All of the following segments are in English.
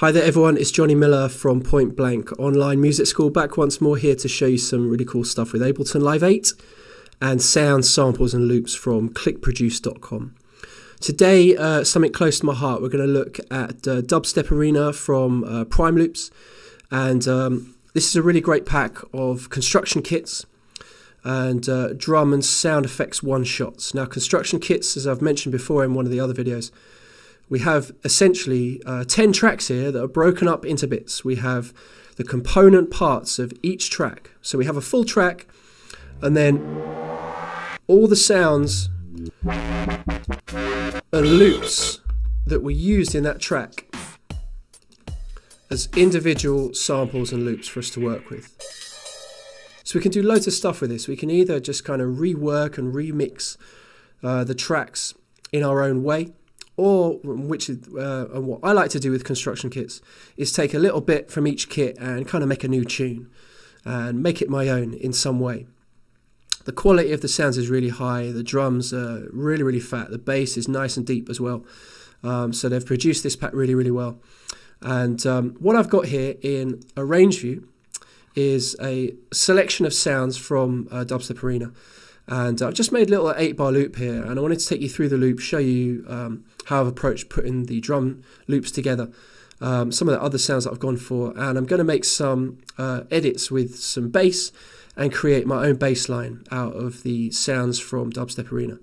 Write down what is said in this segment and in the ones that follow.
Hi there everyone, it's Jonny Miller from Point Blank Online Music School, back once more here to show you some really cool stuff with Ableton Live 8 and sound samples and loops from clickproduce.com. Today, something close to my heart, we're going to look at Dubstep Arena from Prime Loops, and this is a really great pack of construction kits and drum and sound effects one-shots. Now construction kits, as I've mentioned before in one of the other videos, we have essentially 10 tracks here that are broken up into bits. We have the component parts of each track. So we have a full track and then all the sounds and loops that were used in that track as individual samples and loops for us to work with. So we can do loads of stuff with this. We can either just kind of rework and remix the tracks in our own way, or and what I like to do with construction kits is take a little bit from each kit and kind of make a new tune and make it my own in some way. The quality of the sounds is really high, the drums are really, really fat, the bass is nice and deep as well. So they've produced this pack really, really well. And what I've got here in Arrange View is a selection of sounds from Dubstep Arena. And I've just made a little 8-bar loop here, and I wanted to take you through the loop, show you how I've approached putting the drum loops together, some of the other sounds that I've gone for, and I'm going to make some edits with some bass and create my own bass line out of the sounds from Dubstep Arena.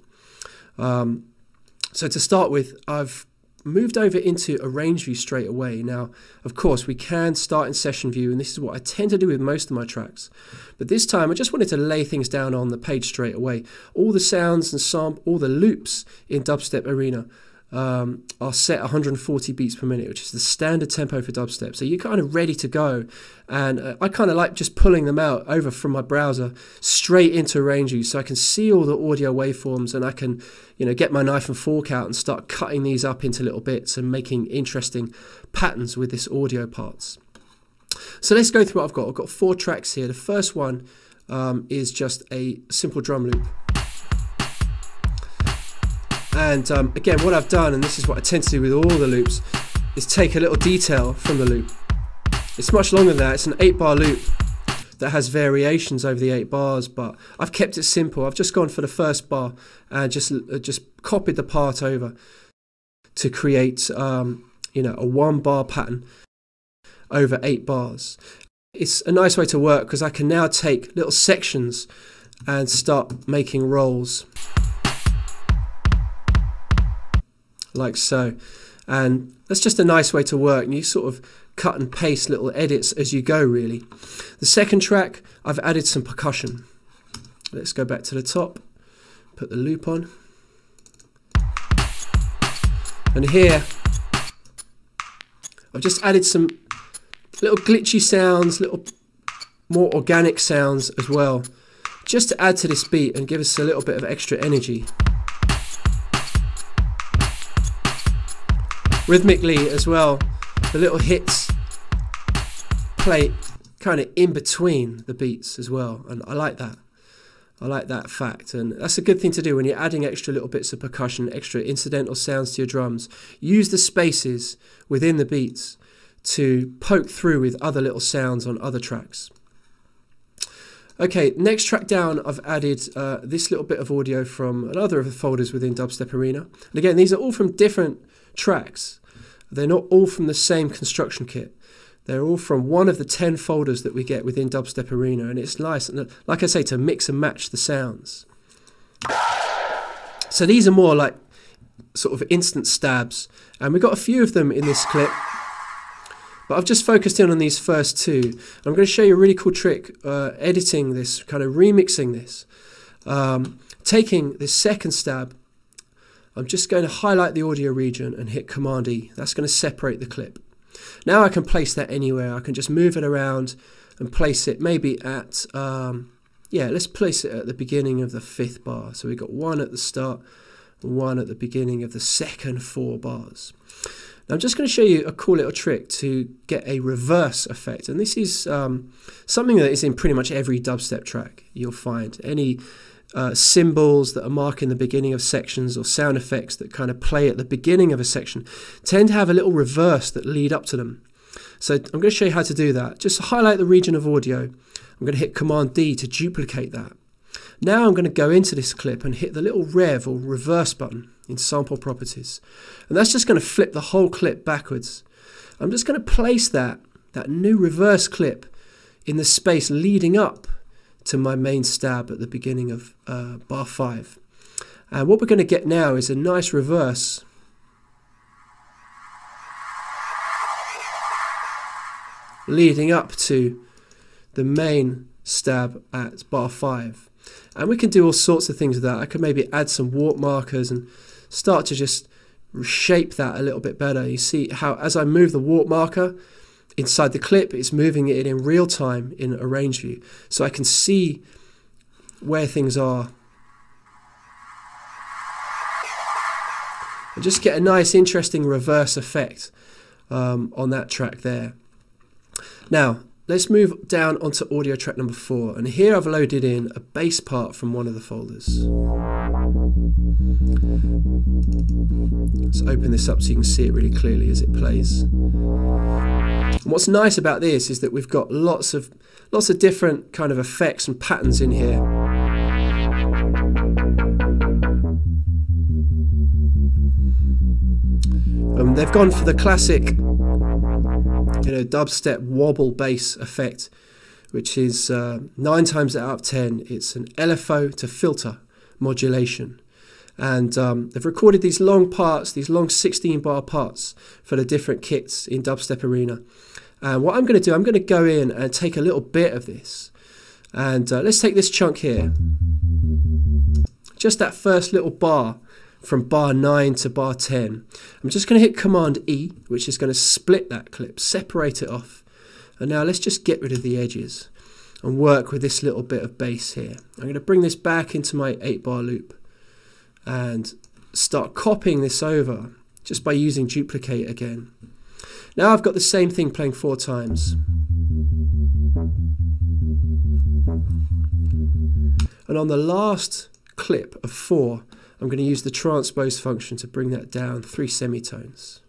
So to start with, I've moved over into Arrange View straight away. Now, of course, we can start in Session View, and this is what I tend to do with most of my tracks. But this time, I just wanted to lay things down on the page straight away. All the sounds and all the loops in Dubstep Arena are set 140 beats per minute, which is the standard tempo for dubstep. So you're kind of ready to go, and I kind of like just pulling them out over from my browser straight into Arrange View, so I can see all the audio waveforms, and I can, get my knife and fork out and start cutting these up into little bits and making interesting patterns with this audio parts. So let's go through what I've got. I've got 4 tracks here. The first one is just a simple drum loop. And again, what I've done, and this is what I tend to do with all the loops, is take a little detail from the loop. It's much longer than that. It's an 8-bar loop that has variations over the 8 bars, but I've kept it simple. I've just gone for the first bar and just copied the part over to create a 1-bar pattern over 8 bars. It's a nice way to work because I can now take little sections and start making rolls like so, and that's just a nice way to work, and you sort of cut and paste little edits as you go, really. The second track, I've added some percussion. Let's go back to the top, put the loop on, and here I've just added some little glitchy sounds, little more organic sounds as well, just to add to this beat and give us a little bit of extra energy. Rhythmically as well, the little hits play kind of in between the beats as well, and I like that. I like that fact, and that's a good thing to do when you're adding extra little bits of percussion, extra incidental sounds to your drums. Use the spaces within the beats to poke through with other little sounds on other tracks. Okay, next track down, I've added this little bit of audio from another of the folders within Dubstep Arena. And again, these are all from different tracks. They're not all from the same construction kit. They're all from one of the 10 folders that we get within Dubstep Arena, and it's nice, and like I say, to mix and match the sounds. So these are more like sort of instant stabs, and we've got a few of them in this clip, but I've just focused in on these first 2. I'm going to show you a really cool trick editing this, kind of remixing this. Taking this second stab, I'm just going to highlight the audio region and hit Command E. That's going to separate the clip. Now I can place that anywhere. I can just move it around and place it maybe at, let's place it at the beginning of the 5th bar. So we've got 1 at the start, 1 at the beginning of the second 4 bars. Now I'm just going to show you a cool little trick to get a reverse effect. And this is something that is in pretty much every dubstep track you'll find. Any cymbals that are marking the beginning of sections, or sound effects that kind of play at the beginning of a section, tend to have a little reverse that lead up to them. So I'm going to show you how to do that. Just highlight the region of audio. I'm going to hit Command D to duplicate that. Now I'm going to go into this clip and hit the little rev or reverse button in sample properties. And that's just going to flip the whole clip backwards. I'm just going to place that new reverse clip in the space leading up to my main stab at the beginning of bar 5. And what we're going to get now is a nice reverse leading up to the main stab at bar 5. And we can do all sorts of things with that. I could maybe add some warp markers and start to just shape that a little bit better. You see how as I move the warp marker inside the clip, it's moving it in real time in arrange view. So I can see where things are. And just get a nice interesting reverse effect on that track there. Now, let's move down onto audio track number 4, and here I've loaded in a bass part from one of the folders. Let's open this up so you can see it really clearly as it plays. And what's nice about this is that we've got lots of different kind of effects and patterns in here. They've gone for the classic, dubstep wobble bass effect, which is 9 times out of 10, it's an LFO to filter modulation. And they've recorded these long parts, these long 16-bar parts for the different kits in Dubstep Arena. And what I'm going to do, I'm going to go in and take a little bit of this. And let's take this chunk here. Just that first little bar from bar 9 to bar 10. I'm just going to hit Command E, which is going to split that clip, separate it off. And now let's just get rid of the edges and work with this little bit of bass here. I'm going to bring this back into my 8-bar loop and start copying this over just by using duplicate again. Now I've got the same thing playing 4 times. And on the last clip of 4, I'm going to use the transpose function to bring that down 3 semitones.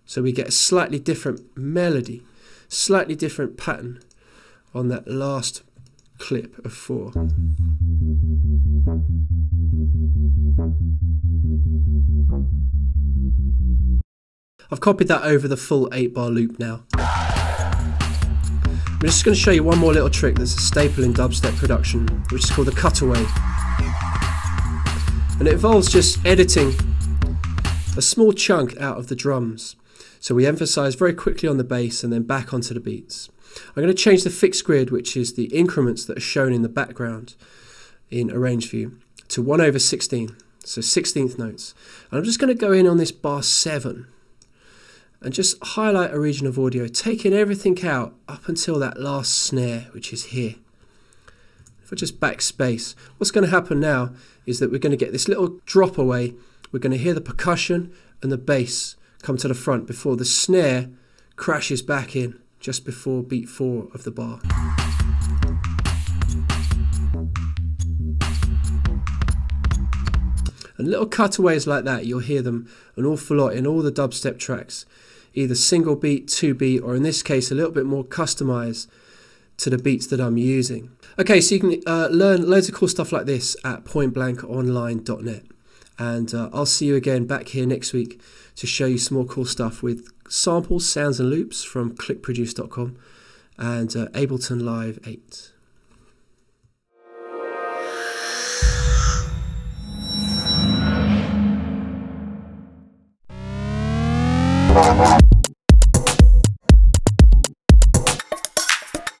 So we get a slightly different melody, slightly different pattern on that last clip of 4. I've copied that over the full 8-bar loop now. I'm just going to show you one more little trick that's a staple in Dubstep Production, which is called the cutaway. And it involves just editing a small chunk out of the drums. So we emphasize very quickly on the bass and then back onto the beats. I'm going to change the fixed grid, which is the increments that are shown in the background in arrange view, to 1/16, so 16th notes. And I'm just going to go in on this bar 7 and just highlight a region of audio, taking everything out up until that last snare, which is here. If I just backspace, what's going to happen now is that we're going to get this little drop away. We're going to hear the percussion and the bass come to the front before the snare crashes back in just before beat 4 of the bar. And little cutaways like that, you'll hear them an awful lot in all the dubstep tracks, either single beat, 2 beat, or in this case a little bit more customized to the beats that I'm using. Okay, so you can learn loads of cool stuff like this at pointblankonline.net. And I'll see you again back here next week to show you some more cool stuff with samples, sounds and loops from clickproduce.com and Ableton Live 8.